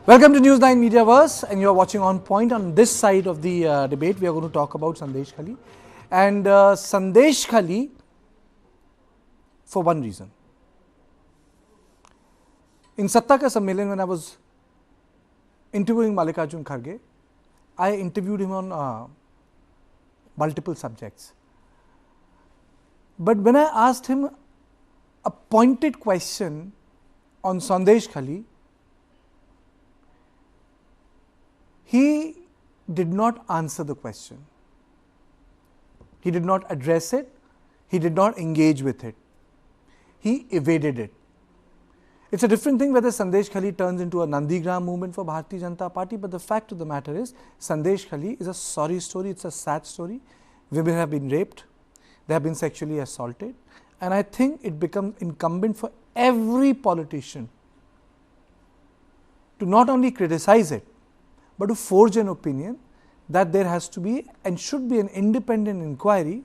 Welcome to News9 Mediaverse, and you are watching On Point. On this side of the debate, we are going to talk about Sandeshkhali. And Sandeshkhali, for one reason. In Satta ka Sammelan, when I was interviewing Mallikarjun Kharge, I interviewed him on multiple subjects. But when I asked him a pointed question on Sandeshkhali, he did not answer the question. He did not address it. He did not engage with it. He evaded it. It's a different thing whether Sandeshkhali turns into a Nandigram movement for Bharatiya Janata Party, but the fact of the matter is, Sandeshkhali is a sorry story, it's a sad story. Women have been raped, they have been sexually assaulted, and I think it becomes incumbent for every politician to not only criticize it, but to forge an opinion that there has to be and should be an independent inquiry.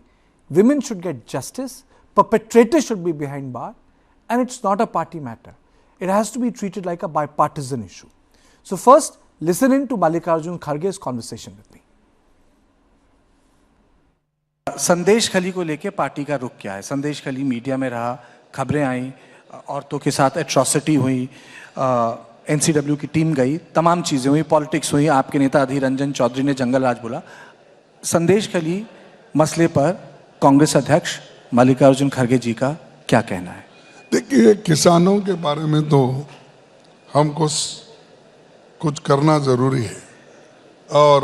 Women should get justice, perpetrators should be behind bar, and it's not a party matter. It has to be treated like a bipartisan issue. So first, listen in to Mallikarjun Kharge's conversation with me. Sandeshkhali को लेके party का रुख क्या है? Sandeshkhali media में रहा, खबरें आई, औरतों के साथ एट्रॉसिटी हुई, एनसीडब्ल्यू की टीम गई, तमाम चीज़ें हुई, पॉलिटिक्स हुई, आपके नेता अधीर रंजन चौधरी ने जंगल राज बोला। संदेशखली मसले पर कांग्रेस अध्यक्ष मल्लिकार्जुन खड़गे जी का क्या कहना है? देखिए, किसानों के बारे में तो हमको कुछ करना ज़रूरी है और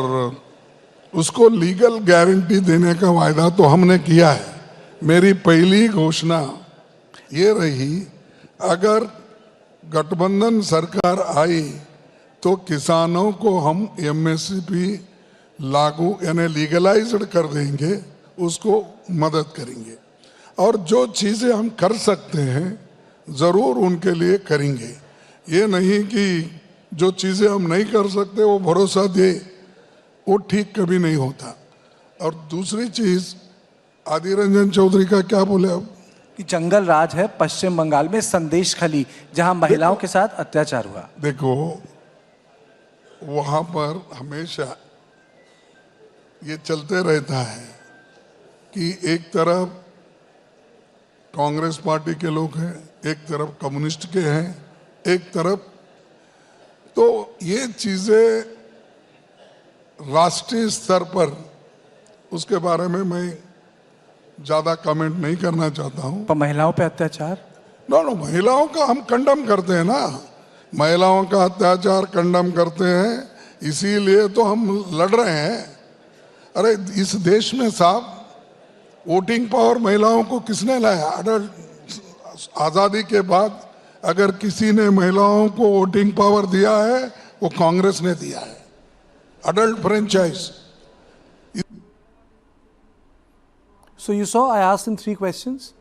उसको लीगल गारंटी देने का वायदा तो हमने किया है। मेरी पहली घोषणा ये रही, अगर गठबंधन सरकार आई तो किसानों को हम एमएसपी लागू यानी लीगलाइज्ड कर देंगे, उसको मदद करेंगे और जो चीज़ें हम कर सकते हैं ज़रूर उनके लिए करेंगे। ये नहीं कि जो चीज़ें हम नहीं कर सकते वो भरोसा दे, वो ठीक कभी नहीं होता। और दूसरी चीज़, अधीर रंजन चौधरी का क्या बोले अब कि जंगल राज है पश्चिम बंगाल में संदेशखली, जहां महिलाओं के साथ अत्याचार हुआ। देखो, वहां पर हमेशा ये चलते रहता है कि एक तरफ कांग्रेस पार्टी के लोग हैं, एक तरफ कम्युनिस्ट के हैं, एक तरफ, तो ये चीजें राष्ट्रीय स्तर पर उसके बारे में मैं ज्यादा कमेंट नहीं करना चाहता हूं। पर महिलाओं पे अत्याचार, नो, महिलाओं का हम कंडम करते हैं ना, महिलाओं का अत्याचार कंडम करते हैं, इसीलिए तो हम लड़ रहे हैं। अरे इस देश में साहब वोटिंग पावर महिलाओं को किसने लाया? आज़ादी के बाद अगर किसी ने महिलाओं को वोटिंग पावर दिया है वो कांग्रेस ने दिया है, adult franchise. So you saw, I asked him 3 questions.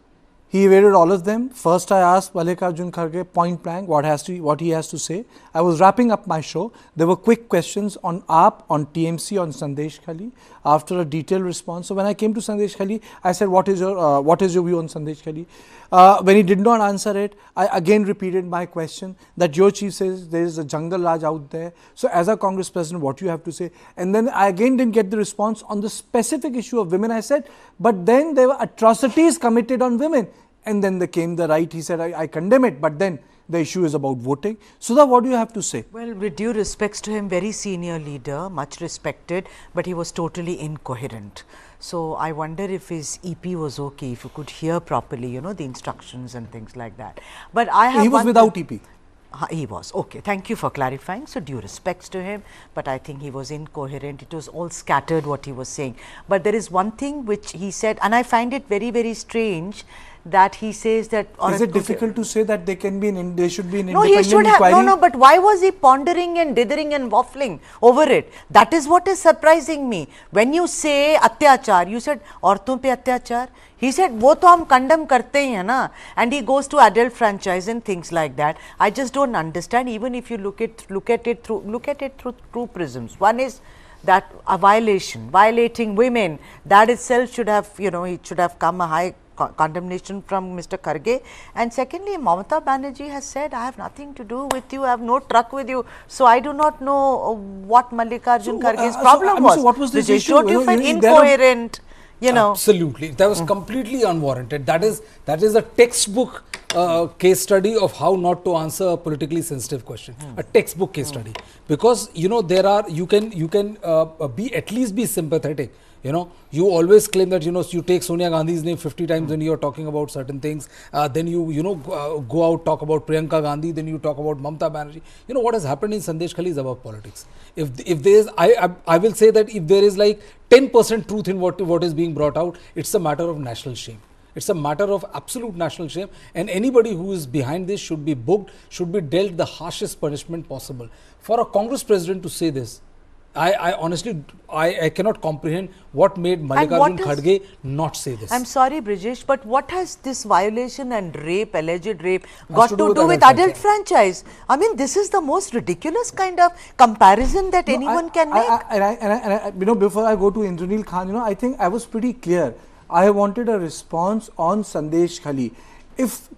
He evaded all of them. First, I asked Mallikarjun Kharge point blank what he has to say. I was wrapping up my show. There were quick questions on AAP, on TMC, on Sandeshkhali. After a detailed response, so when I came to Sandeshkhali, I said, "What is your view on Sandeshkhali?" When he did not answer it, I again repeated my question that your chief says there is a jungle raj out there. So as a Congress president, what you have to say? And then I again didn't get the response on the specific issue of women. I said, but then there were atrocities committed on women. And then there came the right. He said, I condemn it, but then the issue is about voting. Sudha, what do you have to say? Well, with due respects to him, very senior leader, much respected, but he was totally incoherent. So I wonder if his EP was okay, if he could hear properly, you know, the instructions and things like that. But I have He was without EP. He was. Okay, thank you for clarifying. So due respects to him, but I think he was incoherent. It was all scattered what he was saying. But there is one thing which he said, and I find it very, very strange, that he says that. Is it difficult to say that they should be an independent inquiry? No, no, but why was he pondering and dithering and waffling over it? That is what is surprising me. When you say atyachar, you said औरतों पे अत्याचार. He said वो तो हम condemn करते ही हैं ना, and he goes to adult franchise and things like that. I just don't understand. Even if you look at it through two prisms. One is that a violating women, that itself should have, you know, it should have come a high condemnation from Mr. Kharge. And secondly, Mamata Banerjee has said, I have nothing to do with you, I have no truck with you. So I do not know what Mallikarjun Kharge's problem was. So what was this Brijesh, issue? don't you find incoherent? You know, absolutely, that was completely unwarranted. That is a textbook case study of how not to answer a politically sensitive question. A textbook case study, because there are you can be at least be sympathetic. You always claim that you take Sonia Gandhi's name 50 times when you are talking about certain things. Then go out, talk about Priyanka Gandhi. Then you talk about Mamata Banerjee. What has happened in Sandeshkhali is about politics. If there is, I will say that if there is like 10% truth in what is being brought out, it's a matter of national shame. It's a matter of absolute national shame, and anybody who is behind this should be booked, should be dealt the harshest punishment possible. For a Congress president to say this, I honestly, I cannot comprehend what made Mallikarjun Kharge not say this. I'm sorry, Brijesh, but what has this violation and rape, alleged rape, got to do with adult franchise? I mean, this is the most ridiculous kind of comparison that anyone can make. Before I go to Indranil Khan, I think I was pretty clear. I wanted a response on Sandeshkhali. If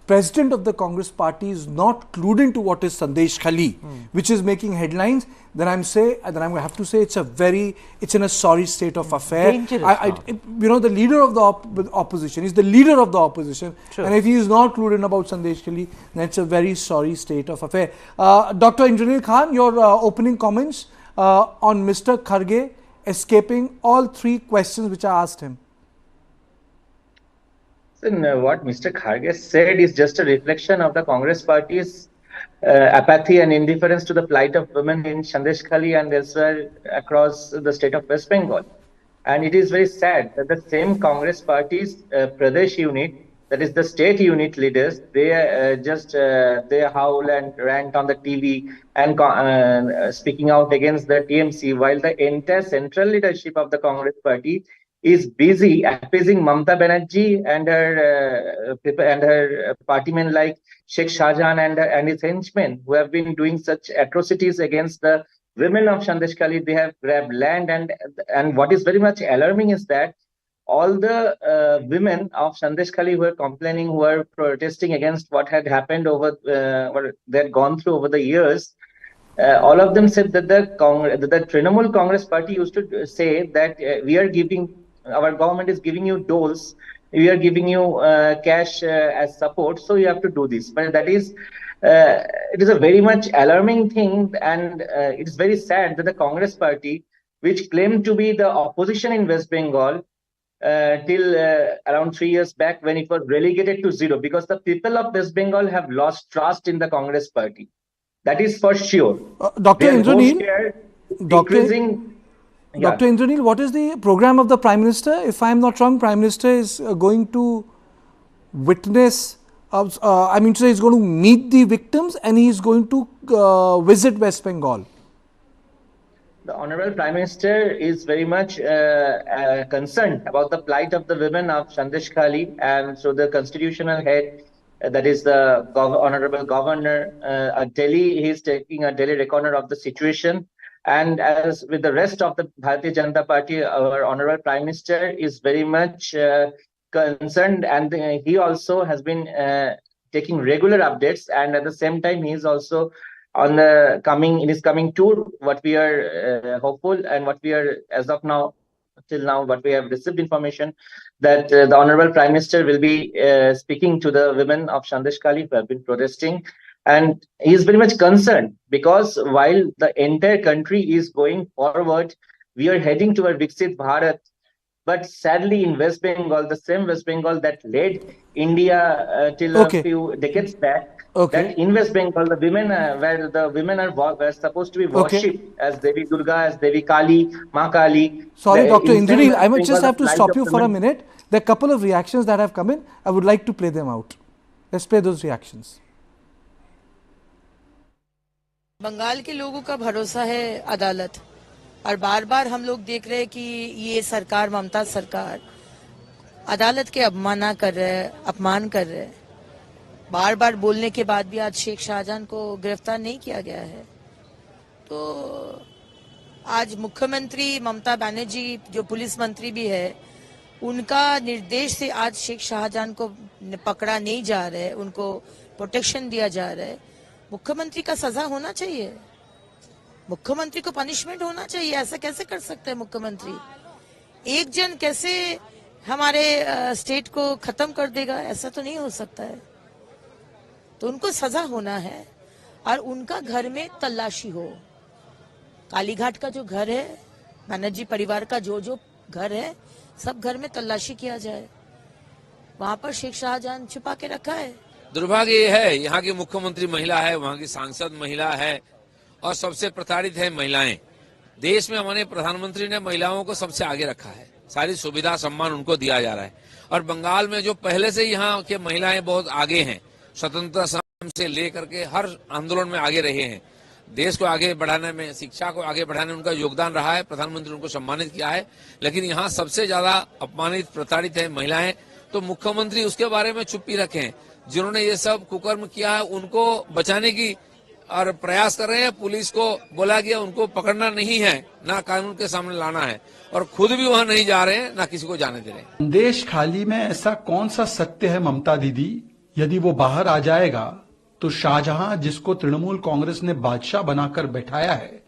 President of the Congress Party is not clued into what is Sandeshkhali, which is making headlines, then I'm going to have to say it's in a sorry state of affair. Dangerous. The leader of the opposition is the leader of the opposition, and if he is not clued in about Sandeshkhali, then it's a very sorry state of affair. Dr. Indranil Khan, your opening comments on Mr. Kharge escaping all three questions which I asked him. What Mr. Kharge said is just a reflection of the Congress party's apathy and indifference to the plight of women in Sandeshkhali and elsewhere across the state of West Bengal. And it is very sad that the same Congress party's Pradesh unit, that is the state unit leaders, they they howl and rant on the TV and speaking out against the TMC, while the entire central leadership of the Congress party is busy appeasing Mamata Banerjee and her partymen like Sheikh Shahjahan and his henchmen, who have been doing such atrocities against the women of Sandeshkhali. They have grabbed land, and what is very much alarming is that all the women of Sandeshkhali who are complaining, who are protesting against what had happened what they had gone through over the years, all of them said that the Trinamool Congress party used to say that our government is giving you doles, we are giving you cash as support, so you have to do this. But that is, it is a very much alarming thing, and it is very sad that the Congress party, which claimed to be the opposition in West Bengal till around 3 years back, when it was relegated to zero, because the people of West Bengal have lost trust in the Congress party. That is for sure. Dr. Indranil, Dr. Indranil, what is the program of the Prime Minister? If I am not wrong, Prime Minister is going to witness, he's going to meet the victims and he is going to visit West Bengal. The Honorable Prime Minister is very much concerned about the plight of the women of Sandeshkhali, and so the constitutional head, that is the Honorable Governor Delhi, he is taking a daily recorder of the situation. And as with the rest of the Bharatiya Janata Party, our Honorable Prime Minister is very much concerned, and he also has been taking regular updates, and at the same time he is also on in his coming tour. What we are hopeful, and what we are as of now, till now, what we have received information that the Honorable Prime Minister will be speaking to the women of Sandeshkhali who have been protesting. And he is very much concerned, because while the entire country is going forward, we are heading toward Viksit Bharat. But sadly, in West Bengal, the same West Bengal that led India till a few decades back, that in West Bengal, the women, where the women were supposed to be worshipped as Devi Durga, as Devi Kali, Ma Kali. Sorry, Dr. Indranil, I might just have to stop you for a minute. There are a couple of reactions that have come in. I would like to play them out. Let's play those reactions. Bengal के लोगों का भरोसा है अदालत, और बार बार हम लोग देख रहे हैं कि ये सरकार, ममता सरकार, अदालत के अपमान कर रहे हैं। बार बार बोलने के बाद भी आज शेख शाहजहां को गिरफ्तार नहीं किया गया है। तो आज मुख्यमंत्री ममता बनर्जी, जो पुलिस मंत्री भी है, उनका निर्देश से आज शेख शाहजहां को पकड़ा नहीं जा रहा है, उनको प्रोटेक्शन दिया जा रहा है। मुख्यमंत्री का सजा होना चाहिए, मुख्यमंत्री को पनिशमेंट होना चाहिए। ऐसा कैसे कर सकते हैं मुख्यमंत्री? एक जन कैसे हमारे स्टेट को खत्म कर देगा? ऐसा तो नहीं हो सकता है। तो उनको सजा होना है और उनका घर में तलाशी हो। कालीघाट का जो घर है, बनर्जी परिवार का जो जो घर है, सब घर में तलाशी किया जाए। वहां पर शेख शाहजहां छुपा के रखा है। दुर्भाग्य ये है, यहाँ की मुख्यमंत्री महिला है, वहाँ की सांसद महिला है और सबसे प्रताड़ित है महिलाएं। देश में हमारे प्रधानमंत्री ने महिलाओं को सबसे आगे रखा है, सारी सुविधा सम्मान उनको दिया जा रहा है। और बंगाल में जो पहले से यहाँ के महिलाएं बहुत आगे हैं, स्वतंत्रता संग्राम से लेकर के हर आंदोलन में आगे रहे हैं, देश को आगे बढ़ाने में, शिक्षा को आगे बढ़ाने में उनका योगदान रहा है। प्रधानमंत्री उनको सम्मानित किया है, लेकिन यहाँ सबसे ज्यादा अपमानित प्रताड़ित है महिलाएं। तो मुख्यमंत्री उसके बारे में चुप्पी रखें। जिन्होंने ये सब कुकर्म किया है उनको बचाने की और प्रयास कर रहे हैं। पुलिस को बोला गया उनको पकड़ना नहीं है, ना कानून के सामने लाना है, और खुद भी वहां नहीं जा रहे हैं, ना किसी को जाने दे रहे हैं। संदेशखाली में ऐसा कौन सा सत्य है ममता दीदी, यदि वो बाहर आ जाएगा तो शाहजहां जिसको तृणमूल कांग्रेस ने बादशाह बनाकर बैठाया है,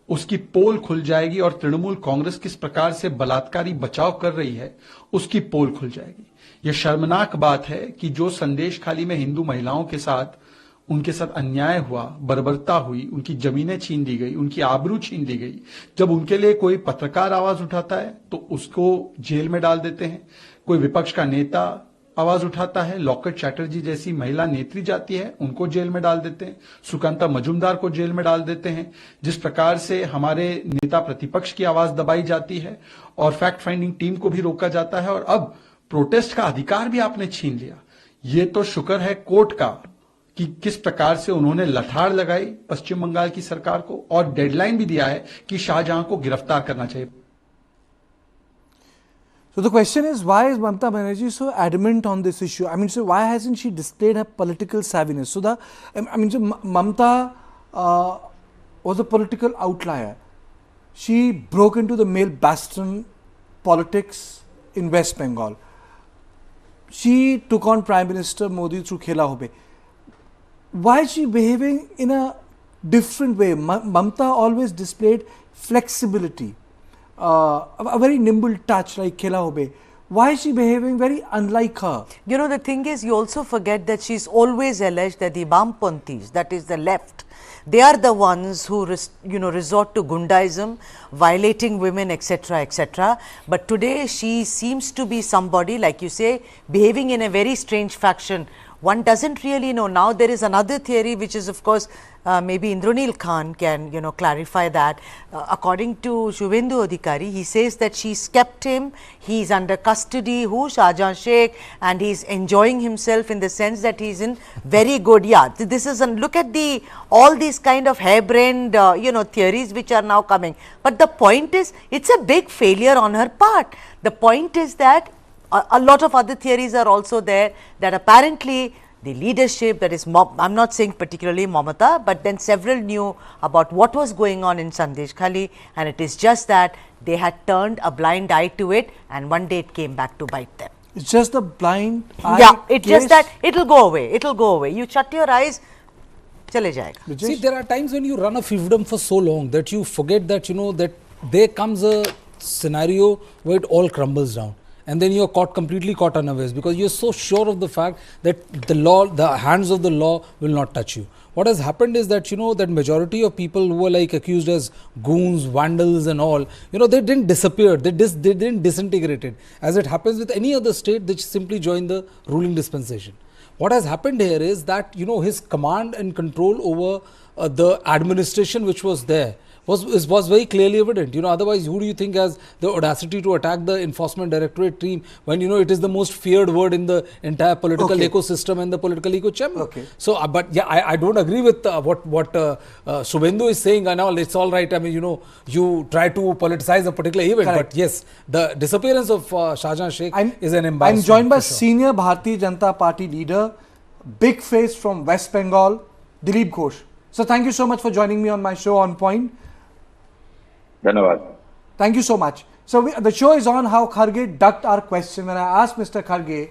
उसकी पोल खुल जाएगी और तृणमूल कांग्रेस किस प्रकार से बलात्कारी बचाव कर रही है उसकी पोल खुल जाएगी। यह शर्मनाक बात है कि जो संदेशखाली में हिंदू महिलाओं के साथ उनके साथ अन्याय हुआ, बर्बरता हुई, उनकी जमीनें छीन ली गई, उनकी आबरू छीन ली गई, जब उनके लिए कोई पत्रकार आवाज उठाता है तो उसको जेल में डाल देते हैं। कोई विपक्ष का नेता आवाज उठाता है, लॉकेट चैटर्जी जैसी महिला नेत्री जाती है, उनको जेल में डाल देते हैं, सुकांता मजुमदार को जेल में डाल देते हैं। जिस प्रकार से हमारे नेता प्रतिपक्ष की आवाज दबाई जाती है और फैक्ट फाइंडिंग टीम को भी रोका जाता है, और अब प्रोटेस्ट का अधिकार भी आपने छीन लिया। ये तो शुक्र है कोर्ट का कि किस प्रकार से उन्होंने लठार लगाई पश्चिम बंगाल की सरकार को और डेडलाइन भी दिया है कि शाहजहां को गिरफ्तार करना चाहिए। So the question is, why is Mamata Banerjee so adamant on this issue? I mean, so why hasn't she displayed her political savviness? So so Mamata was a political outlier. She broke into the male bastion politics in West Bengal. She took on Prime Minister Modi through Khela Hobe. Why is she behaving in a different way? Mamata always displayed flexibility. A very nimble touch like Khela Hobe. Why is she behaving very unlike her? You know, the thing is, you also forget that she's always alleged that the Bampanthis, that is the left, they are the ones who resort to Gundaism, violating women, etc., etc. But today she seems to be somebody, like you say, behaving in a very strange fashion. One doesn't really know. Now there is another theory, which is, of course, maybe Indranil Khan can clarify that. According to Shubhendu Adhikari, he says that she's kept him, he's under custody, who Shahjahan Sheikh, and he's enjoying himself in the sense that he's in very good, this is, look at all these kind of harebrained theories which are now coming. But the point is, it's a big failure on her part. The point is that a lot of other theories are also there, that apparently the leadership, that is, I'm not saying particularly Mamata, but then several knew about what was going on in Sandeshkhali, and it is just that they had turned a blind eye to it, and one day it came back to bite them. It's just the blind eye. Yeah, it's just that it'll go away. It'll go away. You shut your eyes, chale jayega. See, there are times when you run a fiefdom for so long that you forget that that there comes a scenario where it all crumbles down. And then you are completely caught unawares, because you are so sure of the fact that the hands of the law will not touch you. What has happened is that that majority of people who were like accused as goons, vandals and all, they didn't disappear, they didn't disintegrate it. As it happens with any other state, they simply joined the ruling dispensation. What has happened here is that his command and control over the administration which was there was very clearly evident. Otherwise, who do you think has the audacity to attack the enforcement directorate team when it is the most feared word in the entire political ecosystem and the political echo chamber? So, but yeah, I don't agree with what Shubhendu is saying and all. It's all right. I mean, you try to politicize a particular event, but yes, the disappearance of Shahjahan Sheikh is an embarrassment. I'm joined by senior Bharatiya Janata Party leader, big face from West Bengal, Dilip Ghosh. So, thank you so much for joining me on my show On Point. धन्यवाद. Thank you so much. So the show is on how Kharge ducked our question. When I asked Mr. Kharge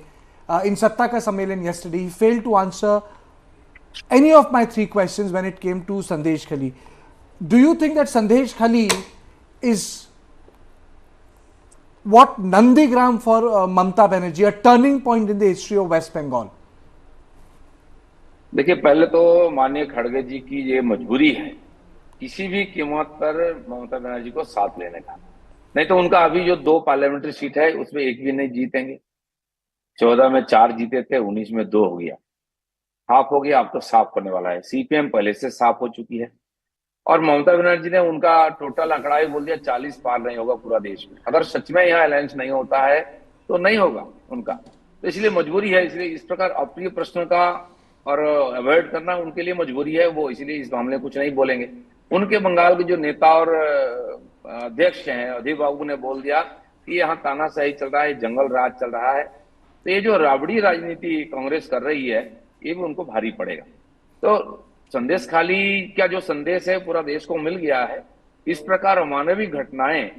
in Satta ka Sammelan yesterday, he failed to answer any of my 3 questions when it came to Sandeshkhali. Do you think that Sandeshkhali is what Nandigram for Mamata Banerjee, a turning point in the history of West Bengal? देखिए, पहले तो माननीय खड़गे जी की ये मजबूरी है किसी भी कीमत पर ममता बनर्जी को साथ लेने का, नहीं तो उनका अभी जो 2 पार्लियामेंट्री सीट है उसमें एक भी नहीं जीतेंगे। 14 में 4 जीते थे, 19 में 2 हो गया, हाफ हो गया, अब तो साफ होने वाला है। सीपीएम पहले से साफ हो चुकी है और ममता बनर्जी ने उनका टोटल आंकड़ा ही बोल दिया 40 पार नहीं होगा पूरा देश में। अगर सच में यहाँ अलायंस नहीं होता है तो नहीं होगा उनका, तो इसलिए मजबूरी है। इसलिए इस प्रकार अप्रिय प्रश्न का और अवॉइड करना उनके लिए मजबूरी है, वो इसलिए इस मामले में कुछ नहीं बोलेंगे। उनके बंगाल के जो नेता और अध्यक्ष हैं अधीर बाबू ने बोल दिया कि यहाँ तानाशाही चल रहा है, जंगल राज चल रहा है, तो ये जो राबड़ी राजनीति कांग्रेस कर रही है ये भी उनको भारी पड़ेगा। तो संदेशखाली का जो संदेश है पूरा देश को मिल गया है। इस प्रकार अमानवीय घटनाएं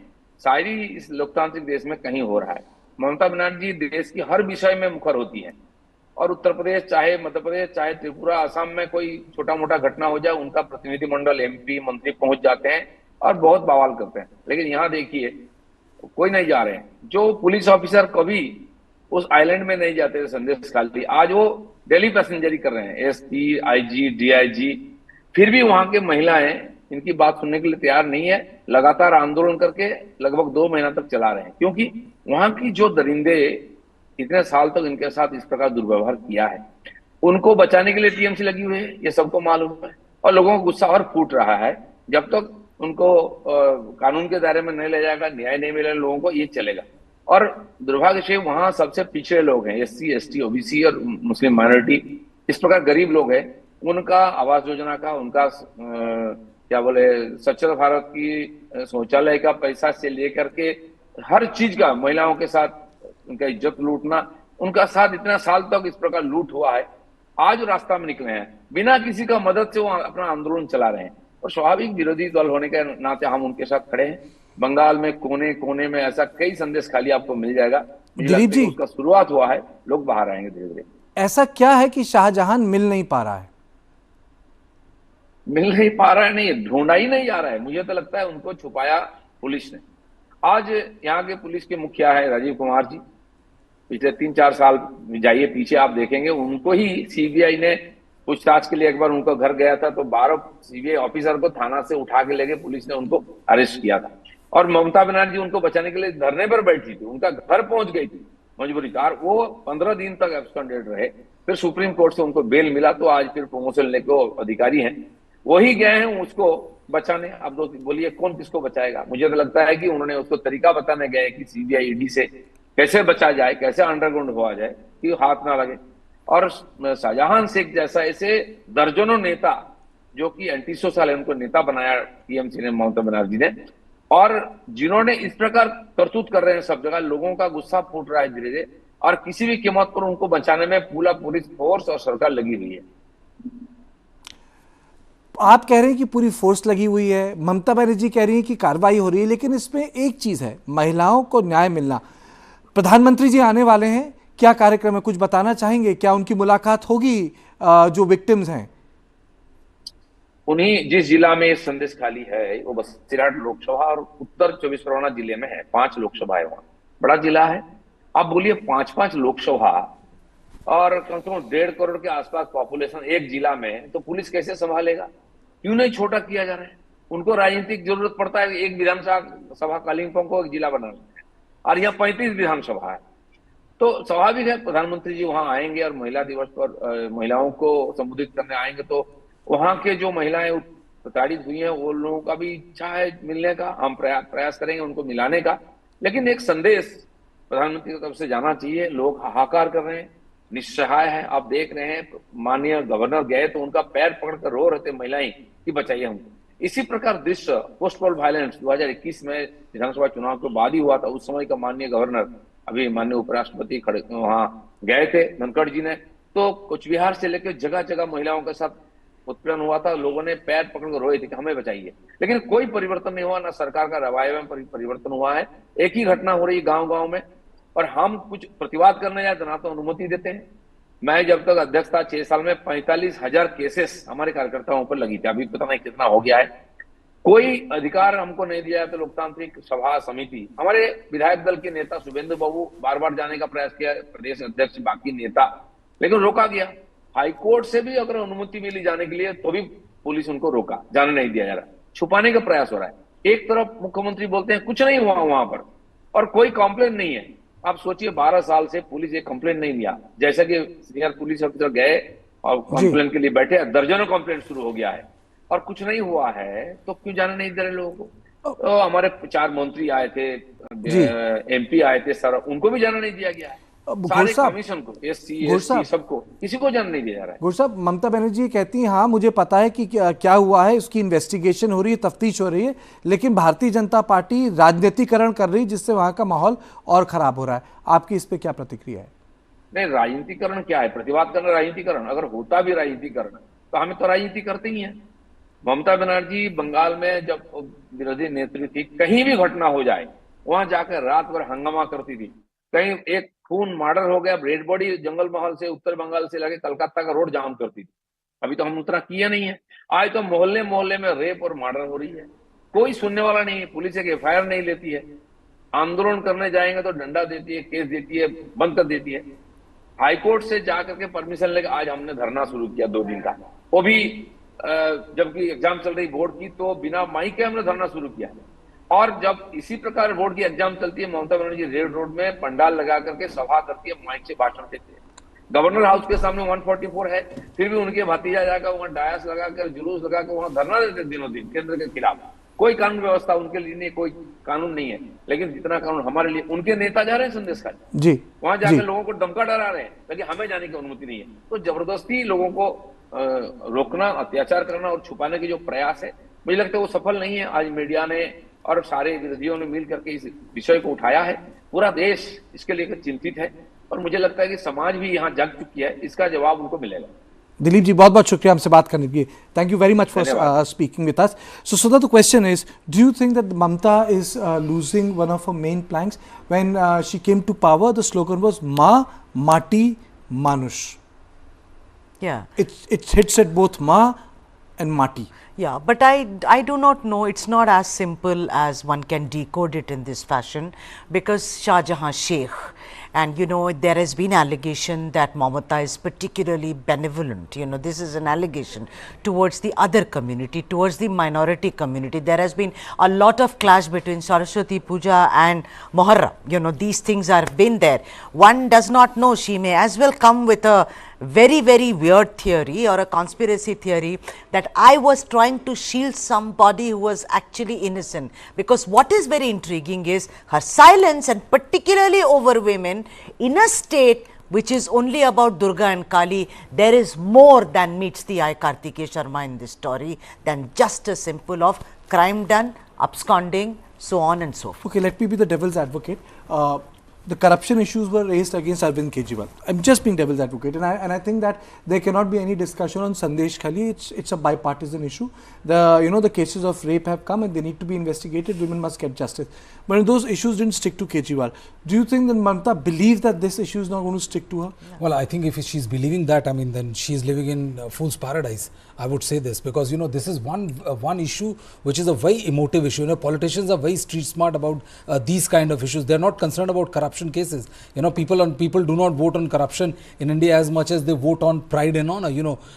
सारी इस लोकतांत्रिक देश में कहीं हो रहा है। ममता बनर्जी देश की हर विषय में मुखर होती है और उत्तर प्रदेश चाहे मध्य प्रदेश चाहे त्रिपुरा असम में कोई छोटा मोटा घटना हो जाए उनका प्रतिनिधिमंडल एमपी मंत्री पहुंच जाते हैं और बहुत बवाल करते हैं। लेकिन यहाँ देखिए कोई नहीं जा रहे हैं। जो पुलिस ऑफिसर कभी उस आइलैंड में नहीं जाते थे संदेशखाली, आज वो डेली पैसेंजरी कर रहे हैं, एसपी आईजी डीआईजी, फिर भी वहां के महिलाएं इनकी बात सुनने के लिए तैयार नहीं है। लगातार आंदोलन करके लगभग 2 महीना तक चला रहे हैं क्योंकि वहां की जो दरिंदे इतने साल तक इनके साथ इस प्रकार दुर्व्यवहार किया है उनको बचाने के लिए टीएमसी लगी हुई है, ये सबको मालूम है। और लोगों का गुस्सा और फूट रहा है। जब तक उनको कानून के दायरे में नहीं ले जाएगा, न्याय नहीं मिलेगा लोगों को, ये चलेगा। और दुर्भाग्य से वहां सबसे पिछड़े लोग हैं, एससी एसटी ओबीसी और मुस्लिम माइनॉरिटी, इस प्रकार गरीब लोग हैं, उनका आवास योजना का, उनका क्या बोले स्वच्छ भारत की शौचालय का पैसा से लेकर के हर चीज का, महिलाओं के साथ उनका इज्जत लूटना, उनका साथ इतना साल तक इस प्रकार लूट हुआ है। आज रास्ता में निकले हैं, बिना किसी का मदद से वो अपना आंदोलन चला रहे हैं और स्वाभाविक विरोधी दल होने के नाते हम उनके साथ खड़े हैं। बंगाल में कोने कोने में ऐसा कई संदेशखाली आपको मिल जाएगा। दिलीप जी, उसका शुरुआत हुआ है, लोग बाहर आएंगे धीरे धीरे। ऐसा क्या है कि शाहजहां मिल नहीं पा रहा है? मिल नहीं पा रहा है नहीं, ढूंढा ही नहीं जा रहा है। मुझे तो लगता है उनको छुपाया पुलिस ने। आज यहाँ के पुलिस के मुखिया है राजीव कुमार जी, पिछले 3-4 साल जाइए पीछे आप देखेंगे, उनको ही सीबीआई ने पूछताछ के लिए एक बार उनका घर गया था तो 12 सीबीआई ऑफिसर को थाना से उठा के ले गए, पुलिस ने उनको अरेस्ट किया था। और ममता बनर्जी उनको बचाने के लिए धरने पर बैठी थी, उनका घर पहुंच गई थी मजबूरी कार, वो 15 दिन तक एब्सकॉन्डेड रहे। फिर सुप्रीम कोर्ट से उनको बेल मिला तो आज फिर प्रमोशन लेके अधिकारी हैं, वही गए हैं उसको बचाने। अब बोलिए कौन किसको बचाएगा? मुझे तो लगता है कि उन्होंने उसको तरीका बताने गए कि सीबीआई ईडी से कैसे बचा जाए, कैसे अंडरग्राउंड हुआ जाए कि हाथ ना लगे। और शाहजहां शेख जैसा ऐसे दर्जनों नेता जो कि एंटी सोशल है, उनको नेता बनाया टीएमसी ने, ममता बनर्जी ने, और जिन्होंने इस प्रकार करतूत कर रहे हैं सब जगह, लोगों का गुस्सा फूट रहा है धीरे धीरे और किसी भी कीमत पर उनको बचाने में पूरा पुलिस फोर्स और सरकार लगी हुई है। आप कह रहे हैं कि पूरी फोर्स लगी हुई है, ममता बनर्जी कह रही है कि कार्रवाई हो रही है, लेकिन इसमें एक चीज है, महिलाओं को न्याय मिलना। प्रधानमंत्री जी आने वाले हैं, क्या कार्यक्रम है, कुछ बताना चाहेंगे? क्या उनकी मुलाकात होगी जो विक्टिम्स हैं? उन्हीं जिस जिला में संदेशखाली है वो बसीरहाट लोकसभा और उत्तर 24 परगना जिले में है, 5 लोकसभा है, वहां बड़ा जिला है। आप बोलिए 5-5 लोकसभा और कम से कम 1.5 करोड़ के आसपास पॉपुलेशन एक जिला में, तो पुलिस कैसे संभालेगा? क्यों नहीं छोटा किया जा रहा है? उनको राजनीतिक जरूरत पड़ता है, एक विधानसभा कालिम्पोंग को एक जिला बनाना है और यहाँ 35 विधानसभा है, तो स्वाभाविक है प्रधानमंत्री जी वहां आएंगे और महिला दिवस पर महिलाओं को संबोधित करने आएंगे, तो वहां के जो महिलाएं प्रताड़ित हुई हैं वो लोगों का भी इच्छा है मिलने का, हम प्रयास करेंगे उनको मिलाने का। लेकिन एक संदेश प्रधानमंत्री की तरफ से जाना चाहिए। लोग हाहाकार कर रहे हैं, निस्सहाय है, आप देख रहे हैं। माननीय गवर्नर गए तो उनका पैर पकड़कर रो रहे थे महिलाएं कि बचाइए हमको। इसी प्रकार दृश्य पोस्ट पोल वायलेंस 2021 में विधानसभा चुनाव के बाद ही हुआ था। उस समय का माननीय गवर्नर, अभी माननीय उपराष्ट्रपति खड़े वहां गए थे धनखड़ जी ने, तो कुछ बिहार से लेकर जगह जगह महिलाओं के साथ उत्पीड़न हुआ था, लोगों ने पैर पकड़कर रोए थे कि हमें बचाइए, लेकिन कोई परिवर्तन नहीं हुआ, ना सरकार का रवैये में परिवर्तन हुआ है। एक ही घटना हो रही है गांव गांव में, और हम कुछ प्रतिवाद करने जाए तो ना तो अनुमति देते हैं। मैं जब तक अध्यक्ष था 6 साल में 45,000 केसेस हमारे कार्यकर्ताओं पर लगी थी, अभी पता नहीं कितना हो गया है। कोई अधिकार हमको नहीं दिया तो लोकतांत्रिक सभा समिति, हमारे विधायक दल के नेता शुभेंदु बाबू बार बार जाने का प्रयास किया, प्रदेश अध्यक्ष बाकी नेता, लेकिन रोका गया। हाईकोर्ट से भी अगर अनुमति मिली जाने के लिए तो भी पुलिस उनको रोका, जाने नहीं दिया जा रहा, छुपाने का प्रयास हो रहा है। एक तरफ मुख्यमंत्री बोलते हैं कुछ नहीं हुआ वहां पर और कोई कंप्लेंट नहीं है। आप सोचिए 12 साल से पुलिस एक कंप्लेंट नहीं लिया, जैसा कि सीनियर पुलिस ऑफिसर गए और कंप्लेंट के लिए बैठे, दर्जनों कंप्लेंट शुरू हो गया है और कुछ नहीं हुआ है, तो क्यों जाने नहीं दे रहे लोगों को? तो हमारे 4 मंत्री आए थे, एमपी आए थे सर, उनको भी जाना नहीं दिया गया है। सारे कमीशन को, एससी एसटी सबको, किसी को जाना नहीं दिया जा रहा है। घोष साहब, ममता बनर्जी कहती हैं हाँ मुझे पता है कि क्या हुआ है, उसकी इन्वेस्टिगेशन हो रही है, तफ्तीश हो रही है, लेकिन भारतीय जनता पार्टी राजनीतिकरण कर रही है जिससे वहां का माहौल और खराब हो रहा है। आपकी इस पे क्या प्रतिक्रिया है? नहीं, राजनीतिकरण क्या है? प्रतिवाद करना राजनीतिकरण? अगर होता भी राजनीतिकरण तो हमें तो राजनीति करते ही है। ममता बनर्जी बंगाल में जब विरोधी नेत्री थी, कहीं भी घटना हो जाए वहां जाकर रात भर हंगामा करती थी। कहीं एक खून मर्डर हो गया, रेड बॉडी जंगल महल से उत्तर बंगाल से लगे कलकत्ता का रोड जाम करती थी। अभी तो हम उतना किया नहीं है। आज तो मोहल्ले मोहल्ले में रेप और मर्डर हो रही है, कोई सुनने वाला नहीं है, पुलिस एक एफआईआर नहीं लेती है। आंदोलन करने जाएंगे तो डंडा देती है, केस देती है, बंद कर देती है। हाईकोर्ट से जाकर के परमिशन लेकर आज हमने धरना शुरू किया 2 दिन का, वो भी जबकि एग्जाम चल रही बोर्ड की, तो बिना माइक के हमने धरना शुरू किया। और जब इसी प्रकार बोर्ड की एग्जाम चलती है, ममता बनर्जी रेड रोड में पंडाल लगा करके सभा करती है, माइक से भाषण देते हैं। गवर्नर हाउस के सामने 144 है, फिर भी उनके भतीजा जाकर वहां डायस लगाकर, जुलूस लगाकर वहां धरना देते दिनों दिन केंद्र के खिलाफ। कोई कानून व्यवस्था उनके लिए नहीं, कोई कानून नहीं है, लेकिन जितना कानून हमारे लिए, उनके नेता जा रहे हैं संदेशखाली जी, वहां जाकर लोगों को धमका डरा रहे हैं, लेकिन हमें जाने की अनुमति नहीं है। तो जबरदस्ती लोगों को रोकना, अत्याचार करना और छुपाने के जो प्रयास है, मुझे लगता है वो सफल नहीं है। आज मीडिया ने और सारे विरोधियों ने मिल करके इस विषय को उठाया है, पूरा देश इसके लेकर चिंतित है और मुझे लगता है कि समाज भी यहाँ जग चुकी है, इसका जवाब उनको मिलेगा। दिलीप जी, बहुत बहुत शुक्रिया हमसे बात करने के लिए। Thank you very much for speaking with us. So Sudha, the question is, do you think that Mamata is losing one of her main planks? When she came to power, the slogan was "Ma Mati Manush." Yeah, it hits at both Ma and Mati. Yeah, but I do not know, it's not as simple as one can decode it in this fashion, because Shah Jahan Sheikh, and you know, there has been allegation that Mamata is particularly benevolent. You know, this is an allegation towards the other community, towards the minority community. There has been a lot of clash between Saraswati Puja and Muharram. You know, these things have been there. One does not know, she may as well come with a very, very weird theory or a conspiracy theory that I was trying to shield somebody who was actually innocent. Because what is very intriguing is her silence, and particularly over women in a state which is only about Durga and Kali. There is more than meets the eye, Kartikeya Sharma, in this story than just a simple of crime done, absconding, so on and so forth. Okay, let me be the devil's advocate. The corruption issues were raised against Arvind Kejriwal. I'm just being devil's advocate, and I think that there cannot be any discussion on Sandeshkhali. It's a bipartisan issue. The cases of rape have come and they need to be investigated. Women must get justice. But those issues didn't stick to Kejriwal. Do you think that Mamata believes that this issue is not going to stick to her? Well, I think if she's believing that, I mean, then she's living in fool's paradise. I would say this, because this is one issue which is a very emotive issue. Politicians are very street smart about these kind of issues. They're not concerned about corruption cases. People do not vote on corruption in India as much as they vote on pride and honor.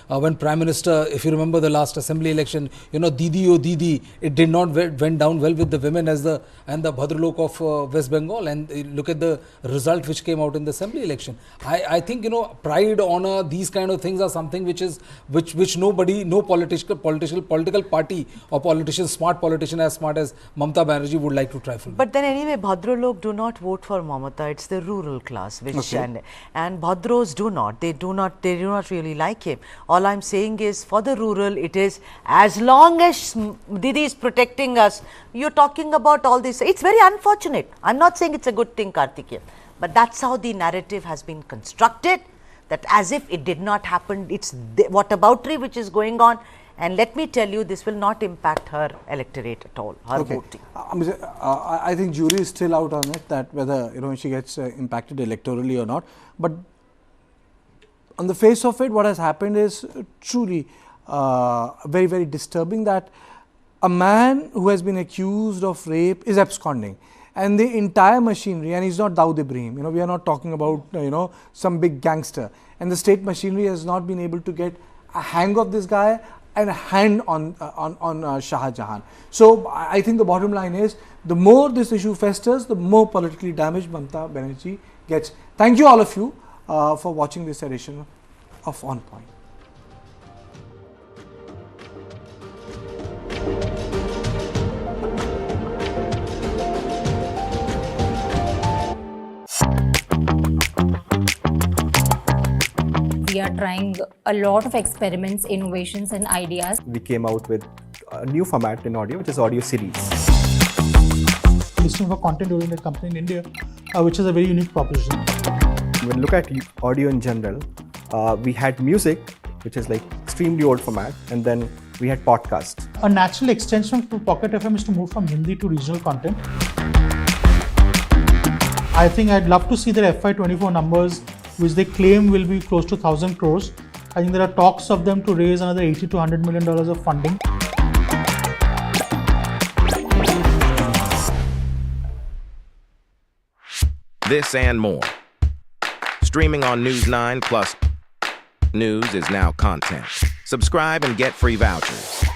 When Prime Minister, if you remember the last assembly election, Didi oh Didi, it did not went down well with the women and the Bhadralok of West Bengal, and look at the result which came out in the assembly election. I think pride, honor, these kind of things are something which no political party or politician, smart politician as smart as Mamata Banerjee would like to trifle. But then anyway, Bhadralok do not vote for Mamata. It's the rural class, which and Bhadros do not. They do not really like him. All I'm saying is, for the rural, it is as long as Didi is protecting us. You're talking about all this. It's very unfortunate. I'm not saying it's a good thing, Kartikeya, but that's how the narrative has been constructed. that as if it did not happen, it's whataboutery which is going on. And let me tell you, this will not impact her electorate at all, her voting. I think jury is still out on it, that whether she gets impacted electorally or not. But on the face of it, what has happened is truly very, very disturbing, that a man who has been accused of rape is absconding, and the entire machinery, and he's not Dawood Ibrahim, we are not talking about some big gangster, and the state machinery has not been able to get a hang of this guy and a hand on Shah Jahan. So I think the bottom line is, the more this issue festers, the more politically damaged Mamata Banerjee gets. Thank you all of you for watching this edition of On Point. We are trying a lot of experiments, innovations and ideas. We came out with a new format in audio, which is audio series. Listening for content-oriented company in India, which is a very unique proposition. When we look at audio in general, we had music, which is like extremely old format, and then we had podcasts. A natural extension to Pocket FM is to move from Hindi to regional content. I think I'd love to see their FY24 numbers, which they claim will be close to 1,000 crores. I think there are talks of them to raise another $80 to $100 million of funding. This and more. Streaming on News9 plus news is now content. Subscribe and get free vouchers.